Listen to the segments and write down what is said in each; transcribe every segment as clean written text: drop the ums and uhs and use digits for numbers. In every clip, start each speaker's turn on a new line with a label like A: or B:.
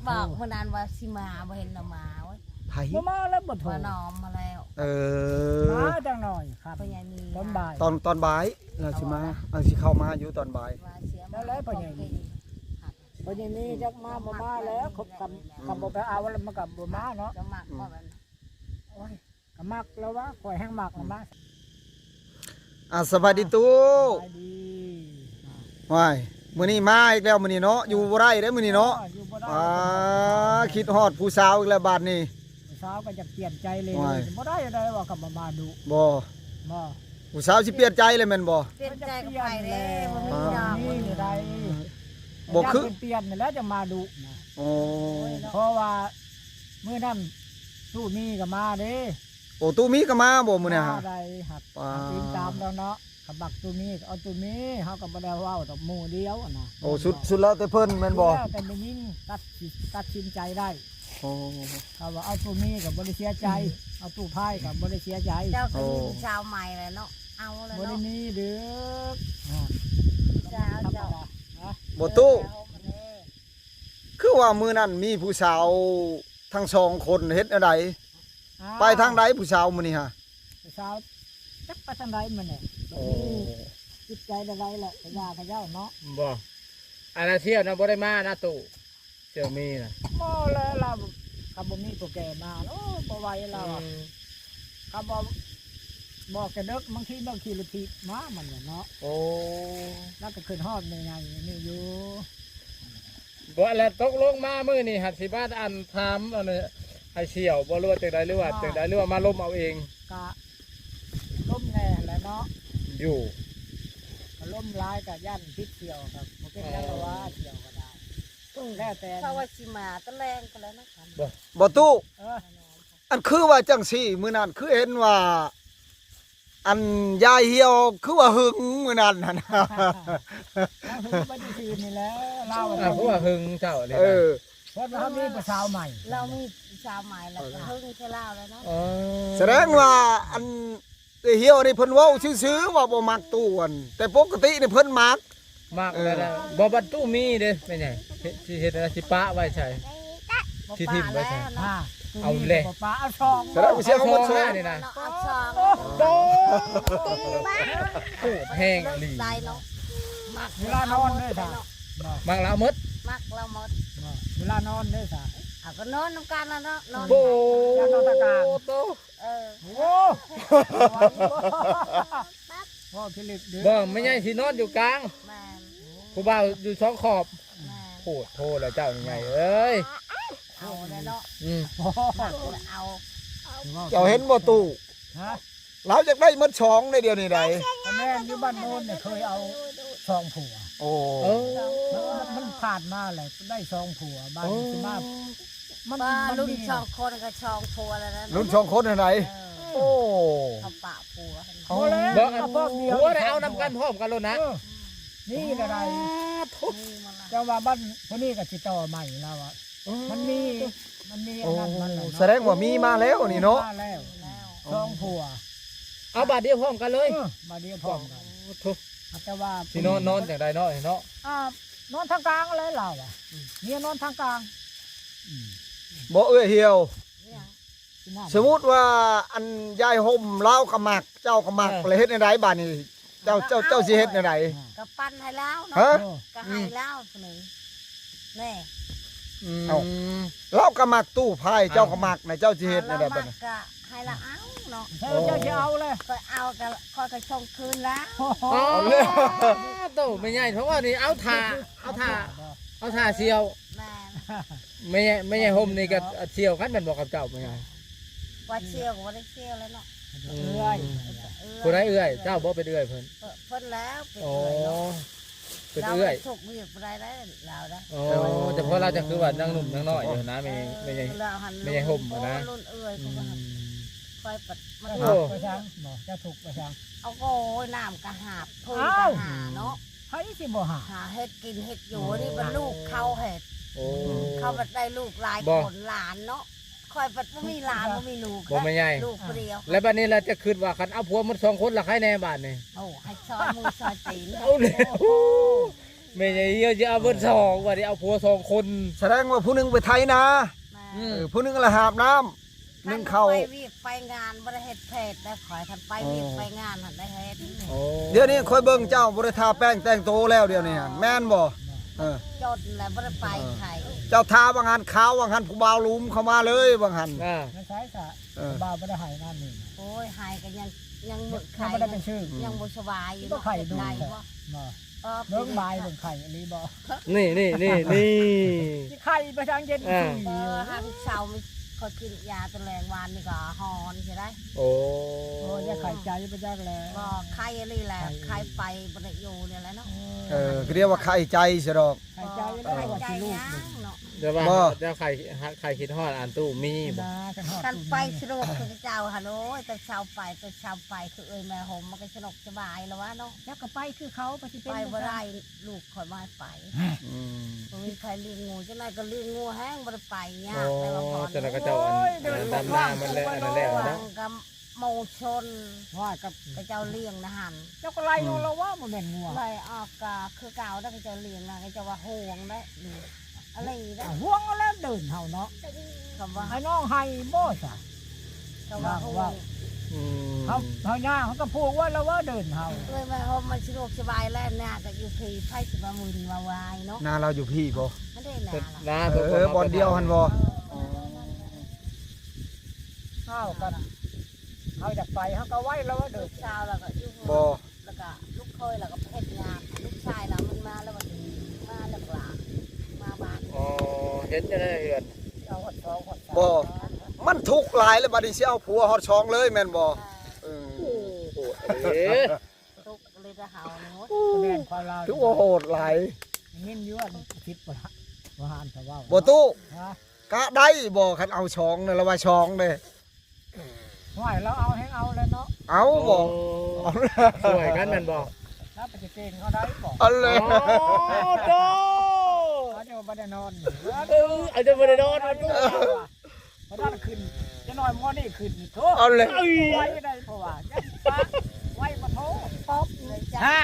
A: บอกเมื่อนานว่าสิมาบ่เห็นเรามาเว้ย
B: ไผ
C: บ่มาแล้วบ่โทร
A: ว่านอมมาแล้ว
C: มาจังหน่อยครับ
A: พ่อใหญ่มี
C: ตอนบ่าย
B: ตอนบ่ายเราสิมาสิเข้ามาอยู่ตอนบ่าย
A: ว่าเสีย
C: แล้วพ่อใหญ่มีพอนี้จักมาบ่มาแล้วคบคำบ่ไปเอาแล้วมันก็บ่มาเนาะ
A: จะมักว่ามัน
C: โอ้ยก็มักแล้วว่าข่อยแห้งมักแล้วมา
B: สบายดีตู้
C: ไปดี
B: ว้ายมื้อนี้มาอีกแล้วมื้อนี้เนาะอยู่บ่ได้เด้อมื้อนี้เนาะ
C: อยู่บ่ได้
B: คิดฮอดผู้สาวอีกแล้วบาดนี้
C: สาวก็จะเปลี่ยนใจเลย
B: โอ้ย
C: บ่ได้อะไรว่ากับมาดู
B: บ่
C: บ่
B: ผู้สาวสิเปลี่ยนใจเลยแม่นบ่
A: เปลี่ยนใจกับไปเด้บ่มีดอก
C: นี่อยู่ใด
B: บ่คือ
C: เปลี่ยนนี่แล้วจะมาดูนะ
B: โอ้
C: เพราะว่ามื้อนั้นตู้มีก็มาเด้
B: โอ้ตู้มีก็มาบ่มื้อนี้ฮะ
C: มาได้หับ
B: ว้า
C: ติดตามแล้วเนาะกับบักตู้มีก็เอาตู้มีเฮาก็บ่ได้เว้าดอกหมู่เดียวอะนะ
B: โอ้สุดแล้วแต่เพิ่นแม่นบ่
C: แล้วแต่ไม่ยิ่งตัดสินใจได้
B: โอ้
C: ถ้าว่าเอาตู้มีก็บ่ได้เสียใจ เอาตู้ไพ่ก็บ่ได้เสียใจ
A: เจ้าก็มีชาวใหม่เลยเนาะเอาเลย
C: บ่ได้
A: เนาะ
C: มีเด้อ
A: เจ้า
C: ธรรม
A: เจ้า
C: ดานะ
B: บ่ตู้คือว่ามื้อนั้นมีผู้สาวทั้งสองคนเฮ็ดอะไรไปทางใดผู้สาวมื้อนี้ฮะ
C: สาวจักไปทางใดมันเนี่ย
B: โอ้
C: จิตใจอะไรแหละขยาขย่าเนาะ
D: บ่อันนั้นเที่ยวนะบ่ได้มานะตู่เจ้ามีนะ
C: บ่แล้วเรากับบ่มีตัวแก่มาโอ้บ่ไหวเรากับบอกกระดึกบางทีบางทีละทีมามันเนี่ยเนาะ
D: โอ้
C: แล้วก็ขึ้นฮอดในไงนี่อยู่
D: บ่แล้วตกลงมามื้อนี่หัดสิบ้านอันถามอันนี้ให้เชี่ยวบ่รู้ว่าจังใดหรือว่าจังใดหรือว่ามาล้มเอาเอง
C: กะล้มแน่แหละเนาะ
D: อยู่
C: ก็ล้มร้ายกับย่านพิษเที่ยวครับบ่เป็นแล้วว่าเที่ยวก็ได้แล้วแต่
A: เพราะว่าสิมาตะแรงก็แล้วนะครับ
B: บ่ตู้
C: เออ
B: อันคือว่าจังซี่มื้อนั้นคือเห็นว่า อันยายเหี่ยวคือว่าหึงมื้อนั้นน่ะนะ
C: เอาถึงไปที่ทีนี่แหล้วเล่า
D: อ่ะเพราะว่าหึงเจ้าเลย
B: เอ
D: นะ
B: อ
C: เพราะว่ามีประชาวใหม่
A: เรามีชาวใหม่แล้วก็เพิ่งแค่เล่าแล้วเนาะ
D: อ๋อ
B: แสดงว่าอันเหี่ยวนี่เพิ่นเว้าซื่อๆว่าบ่มักตู้อันแต่ปกตินี่เพิ่นมัก
D: มากแล้วนะบ่บัดตู้มีเด้เป็นไงสิเฮ็ดอะไรสิปะไว้ใช่ ที่ทิ่มไว้ใช่
A: เนาะ
D: เอาเลย
C: ปลาเอาช่อง
B: แสดงว่าเสียงของ
D: ซ
B: มั
D: อน ง
B: สู
D: ห
B: ง
D: น้านี่นะ
A: เนาะอัดซอง
C: โด
D: โคตรแห้งอีหลี
A: ได้เนาะมัก
C: เวลานอนด้วยค่ะ
D: มากแล้วหมด
A: มักเราหมด
C: เวลานอนด้วยค่ะ
A: เอาก็นอนน้ำกันแล้วเนาะนอน
D: โบ
C: แล้วนอนตะกาง
D: โต
A: เออ
C: โอ้พ่อพิลิปเด้อ
D: บ่ไม่ใช่สินอนอยู่กลาง
A: แม่น
D: ผู้บ่าวอยู่สองขอบ
A: แม่น
D: โคตรโทษแล้วเจ้ายังไงเอ้ย
A: เอาเลยเนาะ
D: อืม
A: มักเลยเอา
B: เจ้าเห็นบ่ตู้
C: ฮะ
B: เราอยากได้หมดช่องในเดียวนี้ใด
C: แม่อยู่บ้านโน้นเนี่ยเคยเอาช่องผัว
B: โอ้
D: เออ
C: มันผ่านมาเลยได้ช่องผัวบ้านสิมามัน
A: ว่า
C: มัน
A: รุ่น
C: มี
A: ช่องคนก็ช่องพัวแล้วนะ
B: รุ่นช่องคนอันไหน
A: เออ
B: โอ้
A: เขาปะพัว
C: โอ้แล้ว
D: บ่
C: เอาพวกเดียว
D: หัวได้เอานำกันพร้อมกันแล้วนะ
C: เออนี่อะไร
A: นี่มันละ
C: เจ้าว่าบ้านคนนี้ก็ติดต่อใหม่แล้วอ่ะมันมีอันนั้นมันน่ะเนาะ
B: แสดงว่ามีมาแล้วนี่เนาะ
C: มาแล้ว
A: แล้ว
C: ช่องผัว
D: เอาบาดเดียวพร้อมกันเลย
C: มาเดียวพร้อมกัน
D: ทุก
C: แต่ว่า
D: สินอนจังใดเนาะเนาะ
C: นอนทางกลางเลยเราอ่ะเนี่ยนอนทางกลาง
B: บ่เอื้อเหี่ยว
A: เนี่ย
C: ที่นั่น
B: สมมุติว่าอันยายห่มเล่าวก็มัก เจ้าก็มักแล้วเฮ็ดในใดบ้านนี้เจ้าสิเฮ็ดในใด
A: ก็ปั้นให้แล้วเนาะ
B: ฮะ
A: ก็ให้แล้วหนึ่งแน่
B: เอ้า เล่าก็มักตู้ไพ่เจ้าก็มักนะเจ้าสิเฮ็ดในใด
A: เรา
B: บ้า
A: มั
B: น
A: กก็ให้ละเอาเนาะ
C: เธอเจ้าจะเอาเลย
A: ก็เอาก็คอยก็ชงคืนแล้ว
D: อ๋อโตไม่ใหญ่เพราะว่านี่เอาท่าเสียว
A: แม่
D: ไม่ใช่ห่มนี่ก็เสียวกันแม่นบอกกับเจ้าไม่ใช่
A: ว่าเชี่ยวก็ว่าได้เชี่ยวแล้วเนาะ
C: เอ้ย
D: ผู้ใดเอื้อยเจ้าบ่เป็นเอื้อยเพิ่น
A: เพิ่นแล้วเป็น
D: อ๋อ
A: เอื้อยเนาะ
D: เป็น
A: เรา
D: เอื้อย
A: ถูกเบียดอะไรได้เราได้
D: อ๋อแต่เพราะเราจะคือว่านางหนุ่มนางน้อยอยู่นะไม่ใช่
A: เราหัน
D: ไม่ใช่ห่มนะ
A: รุ่นเอื้อยก็ว่าคอยปัดมัน
C: จะ
D: โอ้
C: ถูกประชังบอกจะถูกประชัง
A: เอาโอ้ยน้ำกระหาบพื้น
C: อ้าก ว
A: ระหาเนาะ
C: ให้สิบ่หา
A: หาเห็ดกินเห็ดอยู่นี่มันลูกเขาเห็ด
D: โอ้
A: เขาบัดได้ลูกหลาย
D: บ่
A: คนหลานเนาะคอยบัดบ่มีหลานบ่มีลูก
D: บ่ไม่ใหญ่
A: ลูกคนเดียว
D: แล้วบัดนี้เราจะคิดว่าคันเอาผัวมัน2คนละใครแน่บาดนี่
A: โอ้ให้ซอยมือซอยตีน
D: เอาเลย แม่ใหญ่เหี่ยวจะเอาเบิดสองว่าได้เอาผัวสองคน
B: แสดงว่าผู้หนึงไปไทยนะ
A: แม่
B: ผู้หนึงละหาบน้ำนึ่งข้าว
A: ไปวีกไปงานบ่ได้เฮ็ดเพจได้ขอยทันไปวีกไปงานหันได้เฮ็ด
D: โอ้
B: เดี๋ยวนี้ค่อยเบิ่งเจ้าบ่ได้ทาแป้งแต่งโตแล้วเดี๋ยวนี้หั่นแม่นบ่เออ
A: จดแล้วบ่ได้ไปไทย
B: เจ้าทาบางหันขาวบางหันผู้บ่าวลุมเข้ามาเลยบางหัน
D: อ่า
C: ไม่ใช่สะ
B: เออ
C: บ้าไม่ได้หายนั่นนี่
A: โอ้ยหายก็ยังมึก
C: เขา
A: ไข่
C: ไม่ได้เป็นชื่อ
A: ยังบ่สบายอยู่
C: ก็ไข่ดู
A: ไข่
C: แต่
A: บ่
C: เนาะ
A: เออ
C: เบิ่งใบเบิ่งไข่อันนี้บ่
D: นี่
C: ที่ไข่ไปทางเย็น
D: อ่า
A: เออหาทุกเช้ามีก็กินยาตะแลงวานนี่ก็หอนใช่ได้
D: โอ้
C: โอ้ยไข่ใจไปจักแล้ว
A: ก็ไข่อะไรแหละไข่ไปบ่ได้อยู่เนี่ยแหละเนาะ
B: ก็เรียกว่าไข่ใจซะดอก
C: ไข่ใจแล้ว
A: ไข่
C: ว่า
A: ใจ
C: สิลูก
A: ยังเนาะ
D: เดี๋ยวว่า
B: บ่
D: เดี๋ยวใครคิดฮอดอ่านตู้มีบ่
C: นะกันฮอด
A: กันไปสนุกคือเจ้าฮัลโหลแต่เช้าไปคือเอ้ยแม่หมมันก็สนุกสบายแล้ววะเนาะ
C: แล้วก็ไปคือเขาไปสิ
A: ไป
C: เป็น
A: บ่ได้ลูกคอยมาไป
B: อืม
A: บ่มีใครเลี้ยงงูจังไดก็เลี้ยงงูแห้งบ่ได้ไปยา
D: โอ้
A: กแต่ว่าพอ
D: แต่ละก็เจ้าอันดำหน้ามันแล้วอันนั้นแล้ว
A: วั
D: เนาะ
A: งกับโมชน
C: ว่ากับ
A: ก็เจ้าเลี้ยงนะหัน
C: เจ้าก็ไล่เราว่ามันแม่นงัว
A: ไล่ออกก็คือเก่าได้ก็เจ้าเลี้ยงนะก็เจ้าว่าห่วงได้ดูอะไรได้
C: ห่วงเอาแล้วเดินเฮาเนาะ
A: คำว่า
C: ให้น้องให้บ่ซะ
A: คำว่าห่วง
D: อืม
C: เขาย่างเขาก็พูดว่าแล้วว่าเดินเฮา
A: เอ้ยแม่หมมันสนุกสบายแล้วเนี่ยก็อยู่ที่ไผสิมามึนมาวายเนาะ
B: หน้าเราอยู่พี่บ่
A: ไม่ได้หนาหรอก
D: นะ
B: บอลเดียวหันบ่
C: ข้าวกันเขาอยากไปเขาก็ไว้แล้วว่าเดิ
A: ลู
C: น
A: กสาวเราก็อยู่
B: บ่
A: แล้วก็ลูกเคยเราก็เฮ็ดงานลูกชายเรามันมาแล้ววันนี้มาแล้วกล่ะมาบ้าน
D: อ๋อเห็นจะได้เหือน
C: เอาหดสองหดสาม
B: บ่มันทุกข์หลายแล้วบัดนี้สิเอาผัวฮอดช่องเลยแม่นบ่เออ
D: โอ้โหเอ๊ะ
A: ทุกเลยจะเห่าเนาะ
C: แม่นความเรา
B: ถือว่าโหดหลาย
C: ยินอยู่ว่าคิดบ่ละว่าหานแต่ว่า
B: บ่ตู้
C: ฮะ
B: กะได้บ่คันเอาช่องนี่ละว่าช่องเด้
C: ว่าเราเอาให้เอาแล้วเนาะ
B: เอาบ่เอา
D: สวยกันแม่นบ่
C: แล้วไปจะเก่งเขาได้บ่
B: เอาเลย
D: โอ้โด
C: เขาจะบ่ได้นอน
D: อาจจะบ่ได้นอนมาตู้
C: เพราะนั่นขึ้นจะนอนมอนี่ขึ้นโถ
B: เอาเลย
C: ไว้ได้เพราะว่าไว้มาโถ
A: ป๊อบเลยจ้ะ
C: ฮะ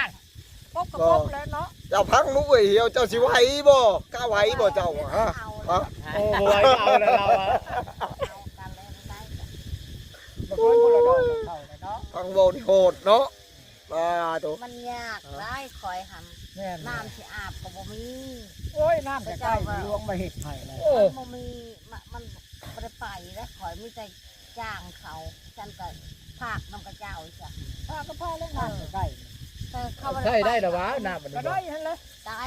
C: ป๊บก็ป๊บแล้วเนาะ
B: เจ้าพังลูกเอ้ยเหี่ยวเจ้าสิไหวบ่กล้าไหวบ่เจ้าฮะฮะ
D: โอ้บ่ไหวเอาแล้วเราอะ
A: เอากันแล้วได้
C: บ่เคยพลดอกเข้าเลยเนาะ
B: พังบ่นี่โหดเนาะตัว
A: มันยากได้คอยหัน
C: แม่น
A: น้ำที่อาบก็บ่มี
C: โอ้ยน้ำใกล้ๆลวงมาเห็ดไผ่เลย
A: มันบ่มีมันบ่ได้ไปแล้วคอยมีแต่จ้างเขาฉันก็ภาคน้ำกระเจ้าจ้ะ
C: พาก็พาเล่นน้ำใกล้
A: แต่เขาบ่
D: ใช่
A: ไป
D: ได้เหรอวะน้ำมัน
C: ๆก็ได้เห็นเลย
A: ได้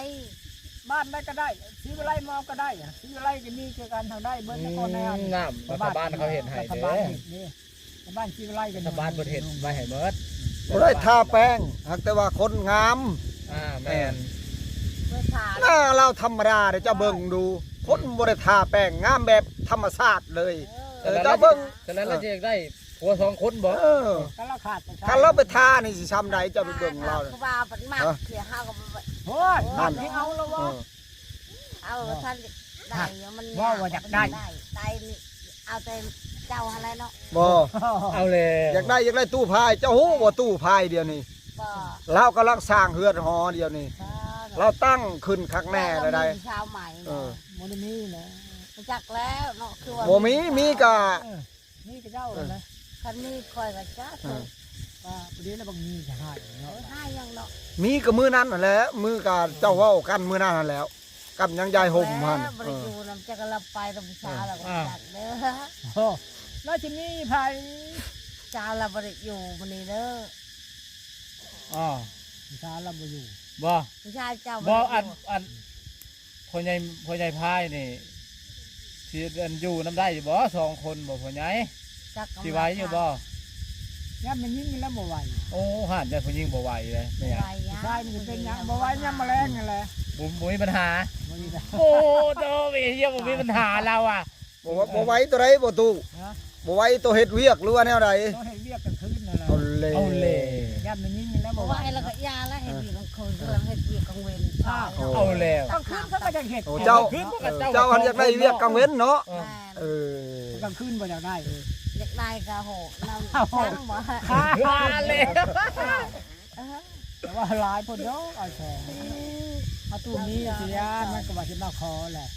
C: บ้านได้ก็ได้ซื้ออะไรมาก็ได้ซื้ออะไรก็มีเกี่ยวกันทางได้เบิ้ลนครแนว
D: น้ำรัฐบาลเขาเห็นให้
C: รัฐ
D: เด้
C: บาล
D: อ
C: เห็นนี่รัฐบาลซื้ออะไรกัน
D: รัฐบาลบ่เห็นมาให้เมิด
B: บ่ได้ทาแป้งหากแต่ว่าคนงาม
D: แม่น
A: เมื่อทาน
B: หน้าเราธรรมดาเดี๋ยวเจ้าเบิ่งดู คนบ่ได้ทาแป้งงามแบบธรรมชาติเลย เจ้าเบิ่ง
D: ฉะนั้นเราจะอยากได้ผัวสองคนบ่
B: เออ
C: ก็เราขาด
B: ถ้าเราไปทานี่สิช้ำใดเจ้าไปเบิ่งเรา
A: คือว่ามันมากเสียห้าก็
C: โอ้ยบ้านให้เอาแล้ว
B: เอ
C: วะ
B: อ
A: เอาท่านได้มัน
C: ว่าอยากได้
A: ได้เอาแต่เจ้าอะไรเนาะ
B: บ่
D: เอาเลย
B: อยากได้ตู้พายเจ้าฮู้ว่าตู้พายเดียวนี้
A: ก็
B: เรากำลังสร้างเฮือนหอเดียวนี้เราตั้งขึ้นข้างแน่เลยได้
A: ชาวใหม่
B: เออ
C: มันมีนะ
A: จักแล้วเนาะคือว่า
B: บ่มีก็
C: นี่ก็เจ้าเลยนะ
A: คันนี้คอยกับจ้าถูก
C: ว่าพอดีแล้วบางมีจะให้เนาะ
A: ห้ายังเนาะ
B: มีก็มื้อนั้นนั่นแหละมื้อก็เจ้าเว้ากันมื้อนั้นนั่นแล้วกับยังยายห่มหั่น
A: บริจูนำจักรลับไปลำชาเราก็จักเด้อ
C: โอ้แล้วจะมีไผ่
A: ชาเราบริอยู่มันนี่เด้อ
D: อ๋อ
C: ชาเราบ่อยู่
D: บ่
A: ผู้ชายเจ้า
D: บ่อันพ่อใหญ่พายนี่สิอันอยู่น้ำได้อยู่บ่สองคนบ่พ่อใหญ่สิไหวอยู่บ่
C: ย่ำมันยิ่งแล้วบ่ไหว
D: โอ้ห่านจะผู้หญิงบ่ไหวเลยเนี่ย
A: ไหว
C: ใช่มันเป็นยังบ่ไหวย่ำแมลงนั่นแหละ
D: บ่มีปัญหา
C: บ่มีนะ
D: โอ้โตเฮียบ่มีปัญหาเราอ่ะ
B: บ่ไหวตัวใดบ่ตู้บ่ไหวตัวเฮ็ดเวียกหรือว่าแนวใด
C: ต้องให้เรียกกันคืนนั่นแหละ
B: เอาเลย
D: เอาเลย
C: ย่ำมันยิ่งแล้วบ่
A: ไห
C: ไห
A: ว
C: ว
A: แล้วก็ยาแล้วเห็ดวีกลางคืนกำลังเห็ดวีกลางเว้น
D: เอาแล้ว
C: กลางคืนเขาก็จะเห็ด
B: โอ้เจ้าเจ้าอันอยากได้เวียกกลางเว้นเนาะเออ
C: กลางคืนบ่อยากได้
A: อยากได้ก็โหน้ำช่างบ่
D: มาแล้ว
C: แต่ว่าหลายคนเนาะเอาแชร์ เอาตู้นี้สิยานมันก็ว่าสิมาขอแหละ